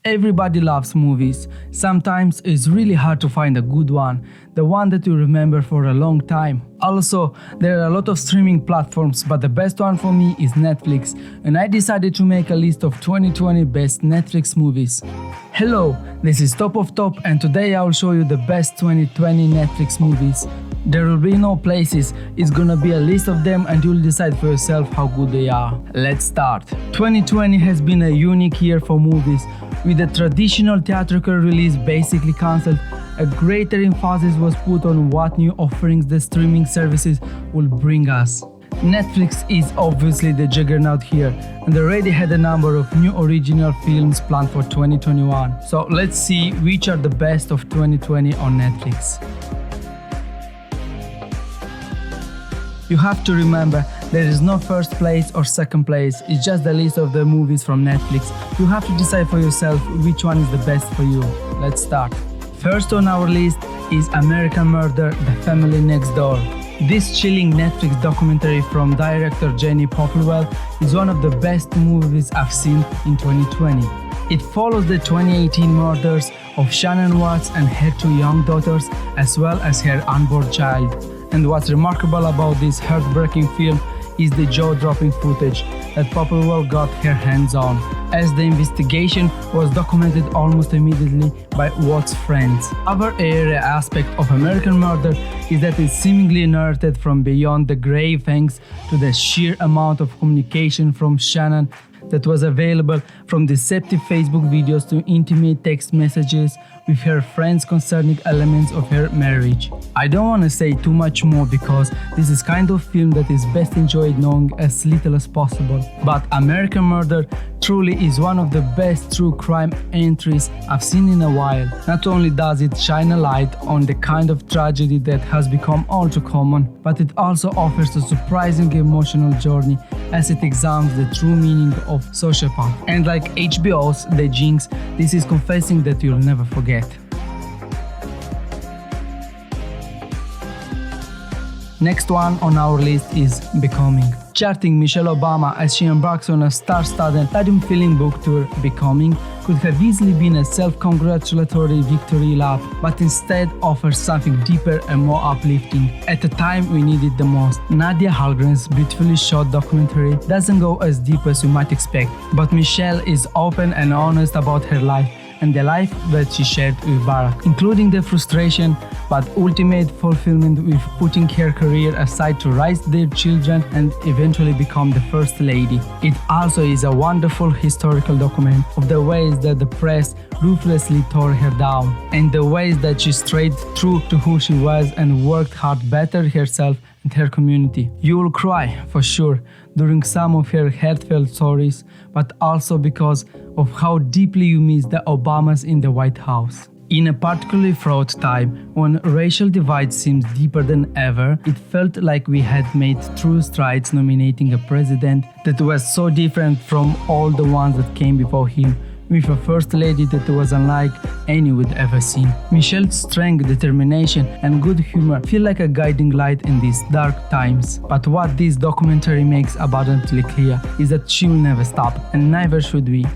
Everybody loves movies. Sometimes it's really hard to find a good one, the one that you remember for a long time. Also, there are a lot of streaming platforms, but the best one for me is Netflix, and I decided to make a list of 2020 best Netflix movies. Hello, this is Top of Top, and today I will show you the best 2020 Netflix movies. There will be no places, it's gonna be a list of them and you'll decide for yourself how good they are. Let's start. 2020 has been a unique year for movies. With the traditional theatrical release basically cancelled, a greater emphasis was put on what new offerings the streaming services will bring us. Netflix is obviously the juggernaut here and already had a number of new original films planned for 2021. So let's see which are the best of 2020 on Netflix. You have to remember, there is no first place or second place, it's just the list of the movies from Netflix. You have to decide for yourself which one is the best for you. Let's start. First on our list is American Murder: The Family Next Door. This chilling Netflix documentary from director Jenny Popplewell is one of the best movies I've seen in 2020. It follows the 2018 murders of Shannon Watts and her two young daughters, as well as her unborn child. And what's remarkable about this heartbreaking film is the jaw-dropping footage that Popplewell got her hands on, as the investigation was documented almost immediately by Watts' friends. Other area aspect of American Murder is that it's seemingly narrated from beyond the grave thanks to the sheer amount of communication from Shannon that was available, from deceptive Facebook videos to intimate text messages with her friends concerning elements of her marriage. I don't want to say too much more because this is kind of film that is best enjoyed knowing as little as possible. But American Murder truly is one of the best true crime entries I've seen in a while. Not only does it shine a light on the kind of tragedy that has become all too common, but it also offers a surprisingly emotional journey as it examines the true meaning of sociopath. And like HBO's The Jinx, this is confessing that you'll never forget. Next one on our list is Becoming. Charting Michelle Obama as she embarks on a star-studded stadium-filling book tour, Becoming could have easily been a self-congratulatory victory lap, but instead offers something deeper and more uplifting at the time we need it the most. Nadia Hallgren's beautifully shot documentary doesn't go as deep as you might expect, but Michelle is open and honest about her life and the life that she shared with Barack, including the frustration but ultimate fulfillment with putting her career aside to raise their children and eventually become the First Lady. It also is a wonderful historical document of the ways that the press ruthlessly tore her down and the ways that she stayed true to who she was and worked hard to better herself and her community. You will cry, for sure, during some of her heartfelt stories, but also because of how deeply you miss the Obamas in the White House. In a particularly fraught time, when racial divide seems deeper than ever, it felt like we had made true strides nominating a president that was so different from all the ones that came before him, with a first lady that was unlike any we'd ever seen. Michelle's strength, determination, and good humor feel like a guiding light in these dark times. But what this documentary makes abundantly clear is that she will never stop, and neither should we.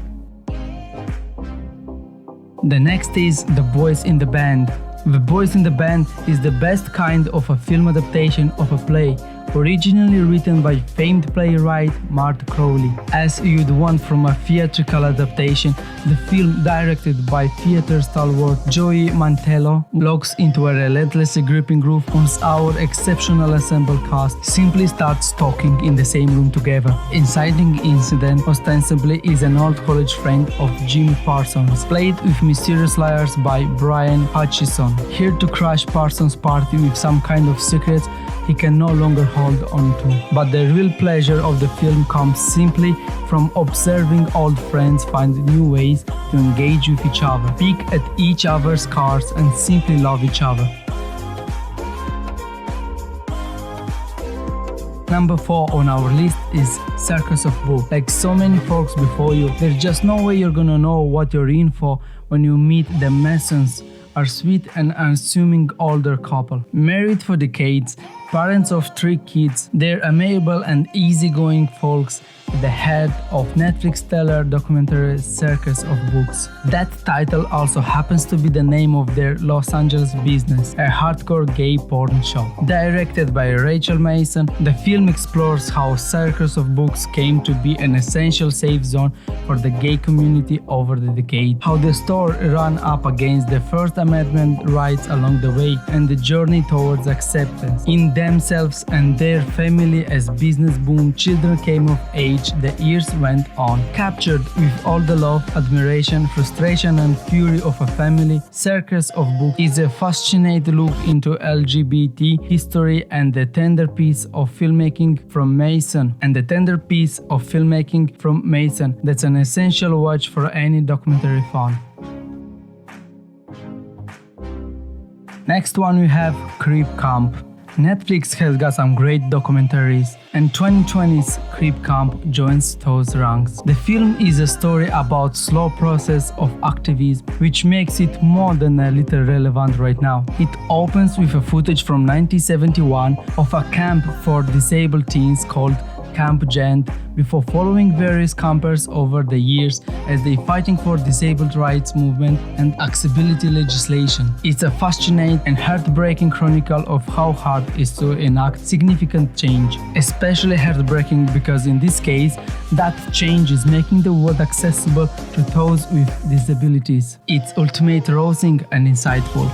The next is The Boys in the Band. The Boys in the Band is the best kind of a film adaptation of a play, originally written by famed playwright Martha Crowley. As you'd want from a theatrical adaptation, the film, directed by theater stalwart Joey Mantello, logs into a relentlessly gripping groove once our exceptional ensemble cast simply starts talking in the same room together. Inciting incident ostensibly is an old college friend of Jimmy Parsons, played with mysterious liars by Brian Hutchison, here to crash Parsons' party with some kind of secrets he can no longer hold on to. But the real pleasure of the film comes simply from observing old friends find new ways to engage with each other, pick at each other's cards, and simply love each other. Number 4 on our list is Circus of Boo. Like so many folks before you, there's just no way you're gonna know what you're in for when you meet the Masons, a sweet and unassuming older couple. Married for decades, parents of 3 kids, they're amiable and easygoing folks the head of Netflix stellar documentary Circus of Books. That title also happens to be the name of their Los Angeles business, a hardcore gay porn show. Directed by Rachel Mason, the film explores how Circus of Books came to be an essential safe zone for the gay community over the decade, how the store ran up against the First Amendment rights along the way, and the journey towards acceptance in themselves and their family as business boomed, children came of age, the years went on. Captured with all the love, admiration, frustration and fury of a family, Circus of Books is a fascinating look into LGBT history and the tender piece of filmmaking from Mason. That's an essential watch for any documentary fan. Next one we have Creep Camp. Netflix has got some great documentaries, and 2020's Creep Camp joins those ranks. The film is a story about slow process of activism, which makes it more than a little relevant right now. It opens with a footage from 1971 of a camp for disabled teens called Camp Giant, before following various campers over the years as they fighting for disabled rights movement and accessibility legislation. It's a fascinating and heartbreaking chronicle of how hard it is to enact significant change. Especially heartbreaking because in this case, that change is making the world accessible to those with disabilities. It's ultimate rousing and insightful.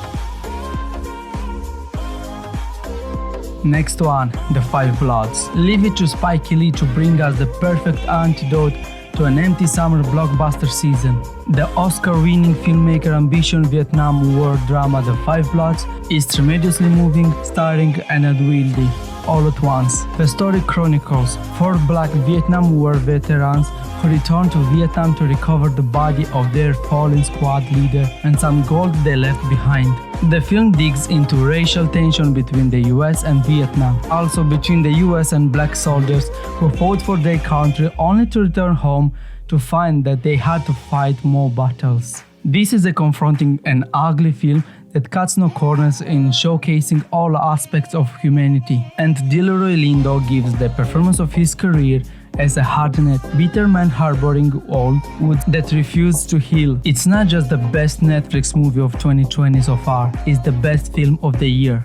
Next one, The Five Bloods. Leave it to Spike Lee to bring us the perfect antidote to an empty summer blockbuster season. The Oscar-winning filmmaker ambition Vietnam War drama The Five Bloods is tremendously moving, starring Anna Wilde all at once. The story chronicles four black Vietnam War veterans who return to Vietnam to recover the body of their fallen squad leader and some gold they left behind. The film digs into racial tension between the US and Vietnam, also between the US and black soldiers who fought for their country only to return home to find that they had to fight more battles. This is a confronting and ugly film that cuts no corners in showcasing all aspects of humanity. And Delroy Lindo gives the performance of his career as a hardened, bitter man harboring old wood that refuses to heal. It's not just the best Netflix movie of 2020 so far, it's the best film of the year.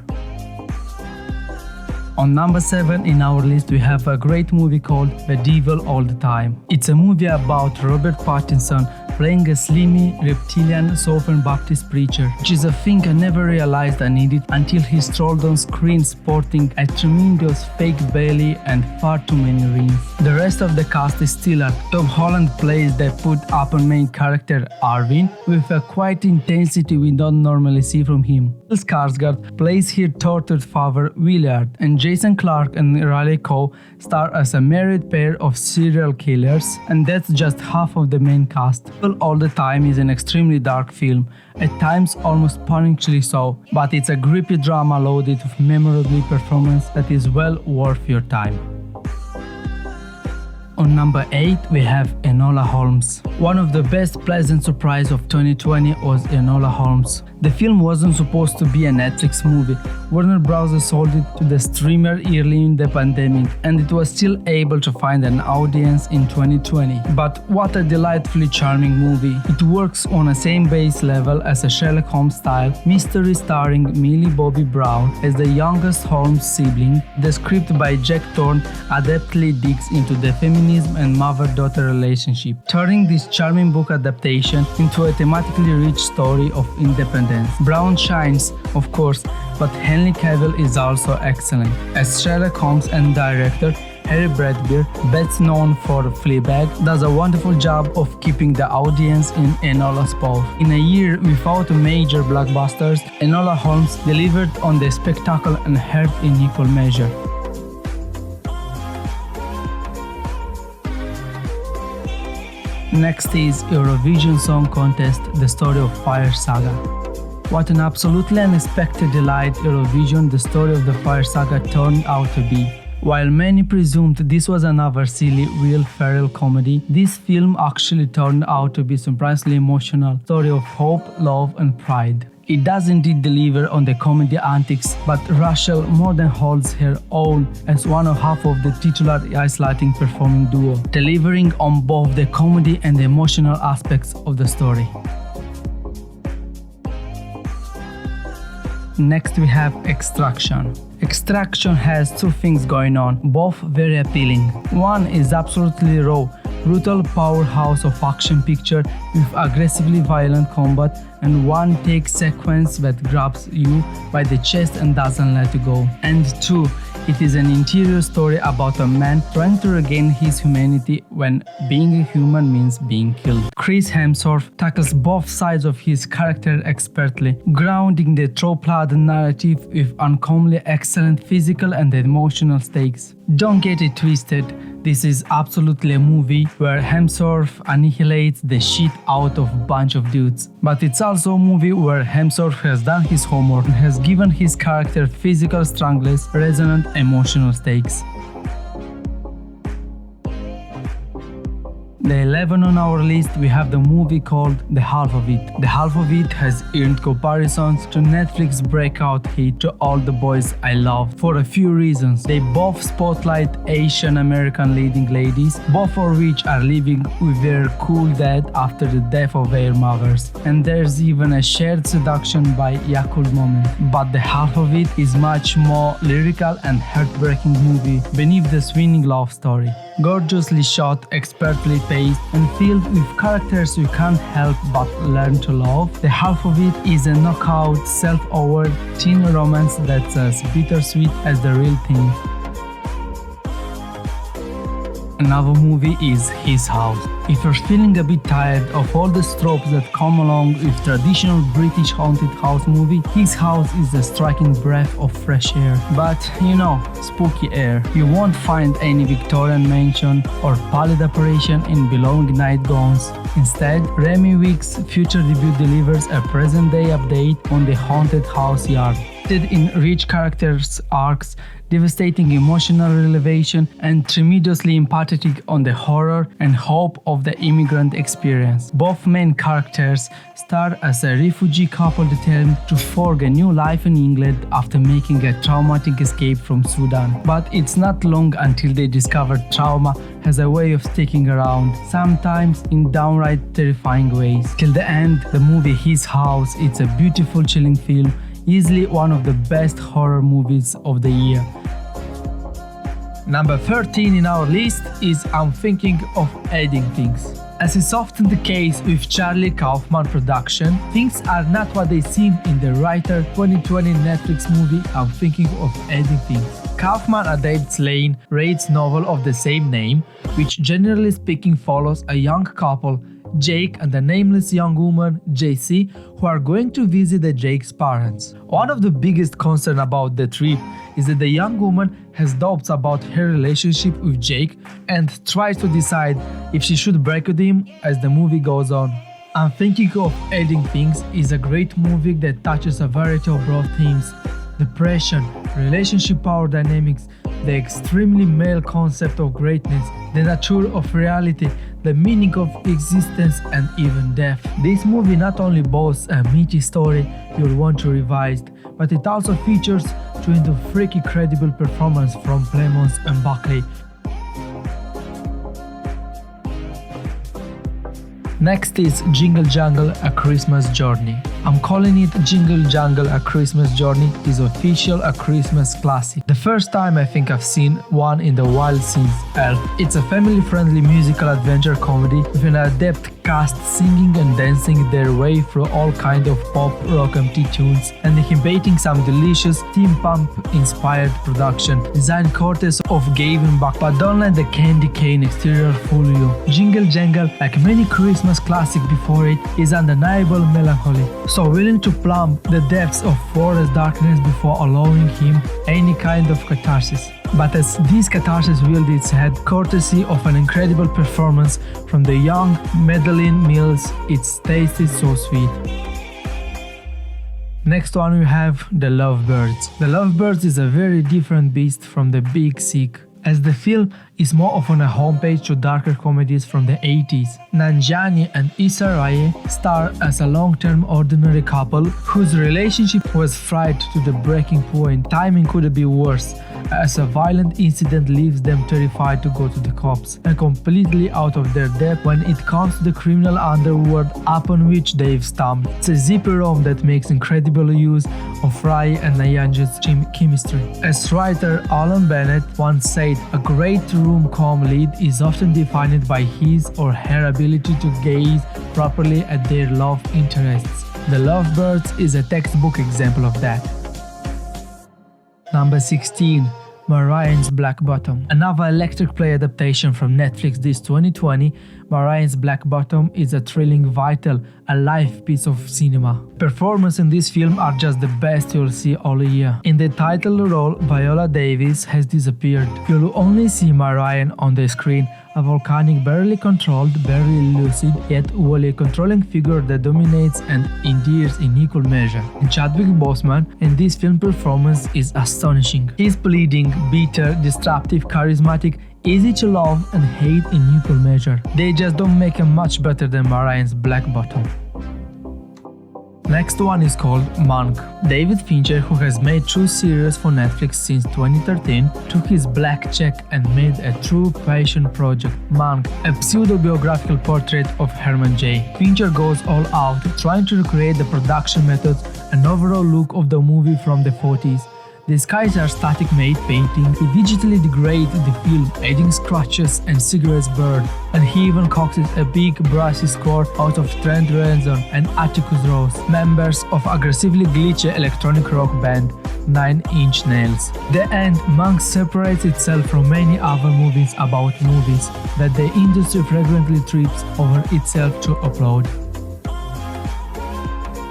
On number 7 in our list we have a great movie called The Devil All the Time. It's a movie about Robert Pattinson playing a slimy, reptilian Southern Baptist preacher, which is a thing I never realized I needed until he strolled on screen sporting a tremendous fake belly and far too many rings. The rest of the cast is stellar. Tom Holland plays the put-up main character Arvin with a quiet intensity we don't normally see from him. Bill Skarsgård plays her tortured father Willard, and Jason Clarke and Riley Coe star as a married pair of serial killers, and that's just half of the main cast. All the Time is an extremely dark film, at times almost punishingly so, but it's a grippy drama loaded with memorable performance that is well worth your time. On number 8 we have Enola Holmes. One of the best pleasant surprises of 2020 was Enola Holmes. The film wasn't supposed to be a Netflix movie. Warner Bros. Sold it to the streamer early in the pandemic, and it was still able to find an audience in 2020. But what a delightfully charming movie. It works on a same base level as a Sherlock Holmes style mystery starring Millie Bobby Brown as the youngest Holmes sibling. The script by Jack Thorne adeptly digs into the feminism and mother-daughter relationship, turning this charming book adaptation into a thematically rich story of independence. Brown shines, of course, but Henry Cavill is also excellent as Sherlock Holmes, and director Harry Bradbeer, best known for Fleabag, does a wonderful job of keeping the audience in Enola's paw. In a year without major blockbusters, Enola Holmes delivered on the spectacle and heart in equal measure. Next is Eurovision Song Contest, The Story of Fire Saga. What an absolutely unexpected delight Eurovision, The Story of the Fire Saga turned out to be. While many presumed this was another silly Will Ferrell comedy, this film actually turned out to be surprisingly emotional story of hope, love and pride. It does indeed deliver on the comedy antics, but Rachel more than holds her own as one of half of the titular ice lighting performing duo, delivering on both the comedy and the emotional aspects of the story. Next we have Extraction. Extraction has two things going on, both very appealing. One is absolutely raw, brutal powerhouse of action picture with aggressively violent combat and one take sequence that grabs you by the chest and doesn't let you go. And two, it is an interior story about a man trying to regain his humanity when being a human means being killed. Chris Hemsworth tackles both sides of his character expertly, grounding the trope-laden narrative with uncommonly excellent physical and emotional stakes. Don't get it twisted, this is absolutely a movie where Hemsworth annihilates the shit out of a bunch of dudes. But it's also a movie where Hemsworth has done his homework and has given his character physical strength, resonant emotional stakes. The 11 on our list, we have the movie called The Half of It. The Half of It has earned comparisons to Netflix breakout hit To All the Boys I Love for a few reasons. They both spotlight Asian American leading ladies, both of which are living with their cool dad after the death of their mothers. And there's even a shared seduction by Yakult moment. But The Half of It is much more lyrical and heartbreaking movie beneath the swinging love story. Gorgeously shot, expertly paced, and filled with characters you can't help but learn to love, The Half of It is a knockout, self-aware teen romance that's as bittersweet as the real thing. Another movie is His House. If you're feeling a bit tired of all the tropes that come along with traditional British haunted house movie, His House is a striking breath of fresh air. But, spooky air. You won't find any Victorian mansion or pallid apparition in billowing nightgowns. Instead, Remy Wick's future debut delivers a present-day update on the haunted house yard. In rich characters arcs, devastating emotional revelation, and tremendously empathetic on the horror and hope of the immigrant experience. Both main characters star as a refugee couple determined to forge a new life in England after making a traumatic escape from Sudan. But it's not long until they discover trauma has a way of sticking around, sometimes in downright terrifying ways. Till the end, the movie His House, it's a beautiful, chilling film, easily one of the best horror movies of the year. Number 13 in our list is I'm Thinking of Ending Things. As is often the case with Charlie Kaufman production, things are not what they seem in the Writer 2020 Netflix movie I'm Thinking of Ending Things. Kaufman adapts Lane Wright's novel of the same name, which generally speaking follows a young couple, Jake and a nameless young woman, JC, who are going to visit Jake's parents. One of the biggest concerns about the trip is that the young woman has doubts about her relationship with Jake and tries to decide if she should break with him as the movie goes on. I'm Thinking of Ending Things is a great movie that touches a variety of broad themes: depression, relationship power dynamics, the extremely male concept of greatness, the nature of reality, the meaning of existence, and even death. This movie not only boasts a meaty story you'll want to revise, but it also features two freaky credible performances from Plemons and Buckley. Next is Jingle Jangle: A Christmas Journey. I'm calling it Jingle Jangle: A Christmas Journey is official a Christmas classic. The first time I think I've seen one in the wild since Elf. It's a family-friendly musical adventure comedy with an adept cast singing and dancing their way through all kinds of pop, rock and tea tunes and incubating some delicious steampunk-inspired production designed courtesy of Gavin Buck. But don't let the candy cane exterior fool you. Jingle Jangle, like many Christmas classics before it, is undeniable melancholy, so willing to plumb the depths of forest darkness before allowing him any kind of catharsis. But as this catharsis wields its head, courtesy of an incredible performance from the young Madeline Mills, its taste is so sweet. Next one we have The Lovebirds. The Lovebirds is a very different beast from The Big Sick. as the film is more often a homepage to darker comedies from the 80s. Nanjiani and Issa Rae star as a long-term ordinary couple whose relationship was frayed to the breaking point. Timing couldn't be worse, as a violent incident leaves them terrified to go to the cops and completely out of their depth when it comes to the criminal underworld upon which they've stumbled. It's a zippy rom that makes incredible use of Rae and Nanjiani's chemistry. As writer Alan Bennett once said, a great rom-com lead is often defined by his or her ability to gaze properly at their love interests. The Lovebirds is a textbook example of that. Number 16. Ma Rainey's Black Bottom. Another electric play adaptation from Netflix this 2020, Ma Rainey's Black Bottom is a thrilling, vital, alive piece of cinema. Performances in this film are just the best you'll see all year. In the title role, Viola Davis has disappeared. You'll only see Ma Rainey on the screen, a volcanic, barely controlled, barely lucid, yet wholly controlling figure that dominates and endears in equal measure. Chadwick Boseman in this film performance is astonishing. He's pleading, bitter, disruptive, charismatic, easy to love and hate in equal measure. They just don't make him much better than Ma Rainey's Black Bottom. Next one is called Monk. David Fincher, who has made 2 series for Netflix since 2013, took his black check and made a true passion project, Monk, a pseudo-biographical portrait of Herman J. Fincher goes all out, trying to recreate the production methods and overall look of the movie from the 40s. The skies are static matte painting, he digitally degrades the film, adding scratches and cigarettes burned, and he even coaxes a big brassy score out of Trent Reznor and Atticus Ross, members of aggressively glitchy electronic rock band 9 Inch Nails. The end, Monk separates itself from many other movies about movies that the industry frequently trips over itself to upload.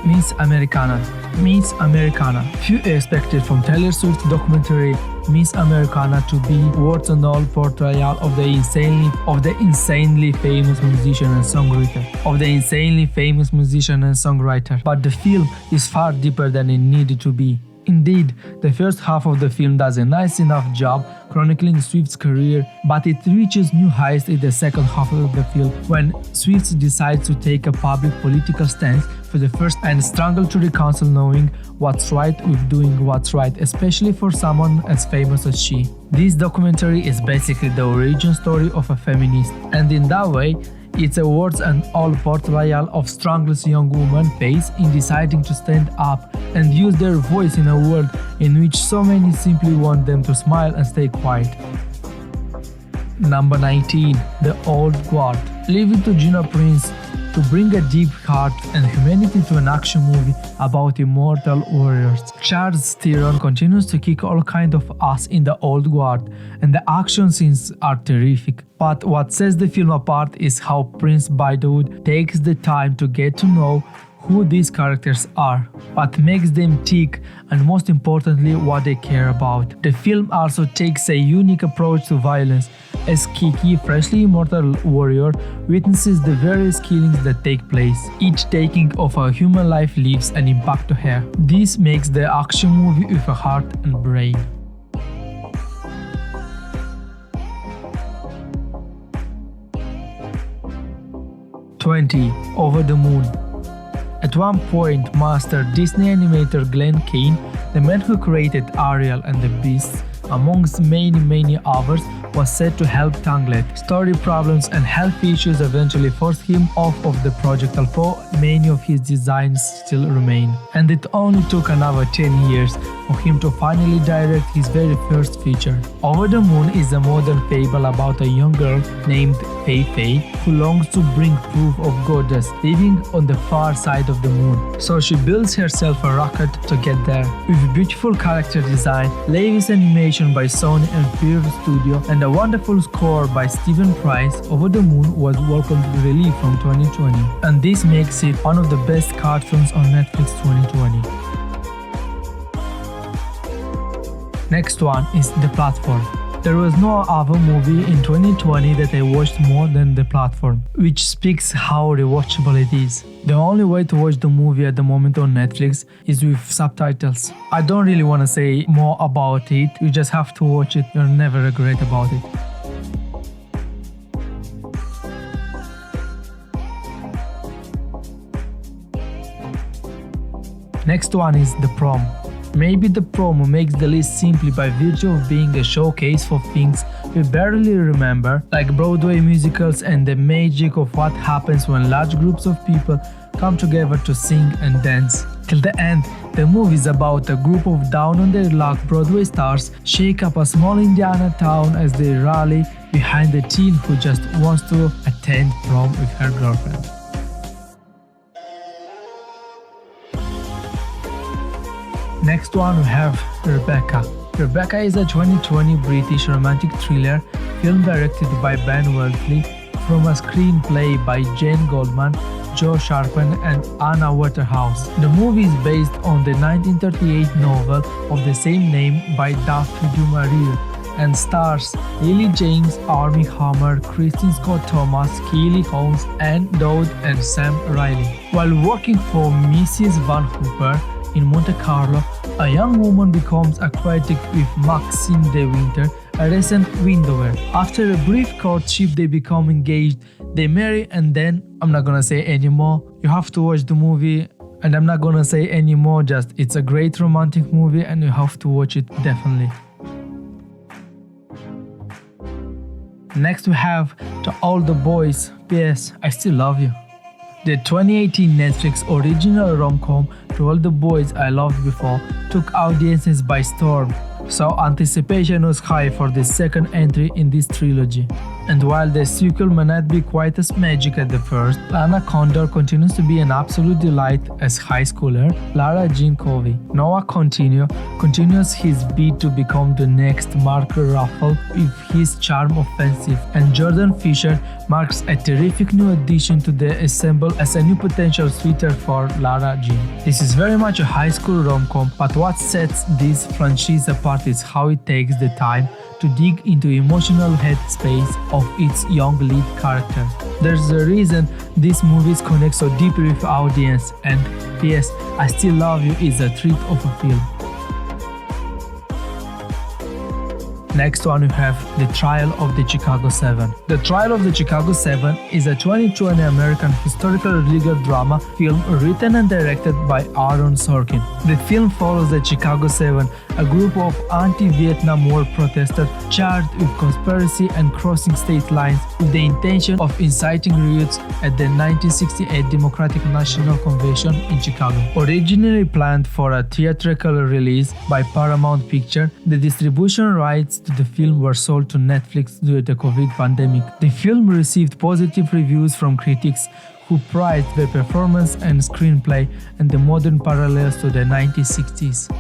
Miss Americana. Miss Americana. Few expected from Taylor Swift's documentary Miss Americana to be warts and all portrayal of the insanely famous musician and songwriter. But the film is far deeper than it needed to be. Indeed, the first half of the film does a nice enough job chronicling Swift's career, but it reaches new heights in the second half of the film when Swift decides to take a public political stance for the first and struggle to reconcile knowing what's right with doing what's right, especially for someone as famous as she. This documentary is basically the origin story of a feminist, and in that way, it's a words and all portrayal of strongest young woman face in deciding to stand up and use their voice in a world in which so many simply want them to smile and stay quiet. Number 19. The Old Guard. Leave it to Gina Prince to bring a deep heart and humanity to an action movie about immortal warriors. Charles Theron continues to kick all kinds of ass in The Old Guard, and the action scenes are terrific. But what sets the film apart is how Prince Bythewood takes the time to get to know who these characters are, what makes them tick, and most importantly, what they care about. The film also takes a unique approach to violence, as Kiki, freshly immortal warrior, witnesses the various killings that take place. Each taking of a human life leaves an impact to her. This makes the action movie with a heart and brain. Over the Moon. At one point, master Disney animator Glenn Keane, the man who created Ariel and the Beasts, amongst many others, was said to help Tangled. Story problems and health issues eventually forced him off of the project, although many of his designs still remain. And it only took another 10 years for him to finally direct his very first feature. Over the Moon is a modern fable about a young girl named Fei Fei who longs to bring proof of goddess living on the far side of the moon. So she builds herself a rocket to get there. With beautiful character design, lavish animation by Sony and Fear Studio, and a wonderful score by Stephen Price, Over the Moon was welcomed release from 2020. And this makes it one of the best cartoons on Netflix 2020. Next one is The Platform. There was no other movie in 2020 that I watched more than The Platform, which speaks how rewatchable it is. The only way to watch the movie at the moment on Netflix is with subtitles. I don't really want to say more about it, you just have to watch it, you'll never regret about it. Next one is The Prom. Maybe The Prom makes the list simply by virtue of being a showcase for things we barely remember, like Broadway musicals and the magic of what happens when large groups of people come together to sing and dance. Till the end, the movie is about a group of down-on-their-luck Broadway stars shake up a small Indiana town as they rally behind a teen who just wants to attend prom with her girlfriend. Next one we have Rebecca. Rebecca is a 2020 British romantic thriller film directed by Ben Wheatley from a screenplay by Jane Goldman, Joe Sharpen and Anna Waterhouse. The movie is based on the 1938 novel of the same name by Daphne du Maurier and stars Lily James, Armie Hammer, Kristen Scott Thomas, Keely Holmes, Anne Dowd and Sam Riley. While working for Mrs. Van Hooper in Monte Carlo, a young woman becomes acquainted with Maxine de Winter, a recent widower. After a brief courtship, they become engaged, they marry, and then I'm not gonna say anymore. You have to watch the movie, and I'm not gonna say anymore, just it's a great romantic movie and you have to watch it definitely. Next we have To All the Boys, P.S. I Still Love You. The 2018 Netflix original rom-com To All the Boys I Loved Before took audiences by storm, so anticipation was high for the second entry in this trilogy. And while the sequel may not be quite as magic as the first, Lana Condor continues to be an absolute delight as high schooler Lara Jean Covey. Noah continues his bid to become the next Mark Ruffalo with his charm offensive, and Jordan Fisher marks a terrific new addition to the ensemble as a new potential suitor for Lara Jean. This is very much a high school rom-com, but what sets this franchise apart is how it takes the time to dig into emotional headspace of its young lead character. There's a reason these movies connect so deeply with audience, and P.S. I Still Love You is a treat of a film. Next one we have The Trial of the Chicago 7. The Trial of the Chicago 7 is a 2020 American historical legal drama film written and directed by Aaron Sorkin. The film follows the Chicago 7, a group of anti-Vietnam War protesters charged with conspiracy and crossing state lines with the intention of inciting riots at the 1968 Democratic National Convention in Chicago. Originally planned for a theatrical release by Paramount Pictures, the distribution rights to the film were sold to Netflix due to the COVID pandemic. The film received positive reviews from critics who prized the performance and screenplay and the modern parallels to the 1960s.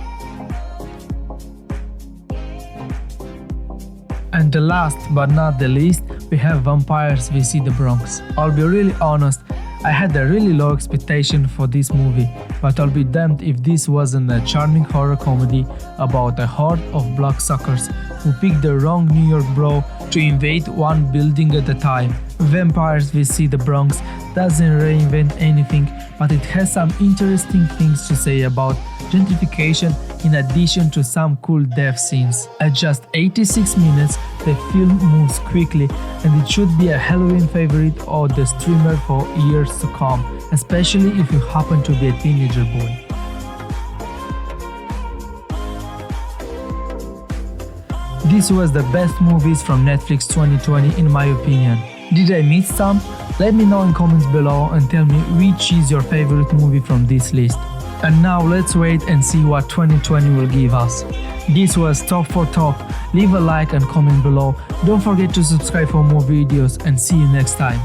And the last but not the least, we have Vampires vs. the Bronx. I'll be really honest, I had a really low expectation for this movie, but I'll be damned if this wasn't a charming horror comedy about a horde of bloodsuckers who picked the wrong New York bro to invade one building at a time. Vampires vs. the Bronx doesn't reinvent anything, but it has some interesting things to say about gentrification in addition to some cool death scenes. At just 86 minutes, the film moves quickly, and it should be a Halloween favorite of the streamer for years to come, especially if you happen to be a teenager boy. This was the best movies from Netflix 2020 in my opinion. Did I miss some? Let me know in comments below and tell me which is your favorite movie from this list. And now let's wait and see what 2020 will give us. This was Top for Top. Leave a like and comment below. Don't forget to subscribe for more videos, and see you next time.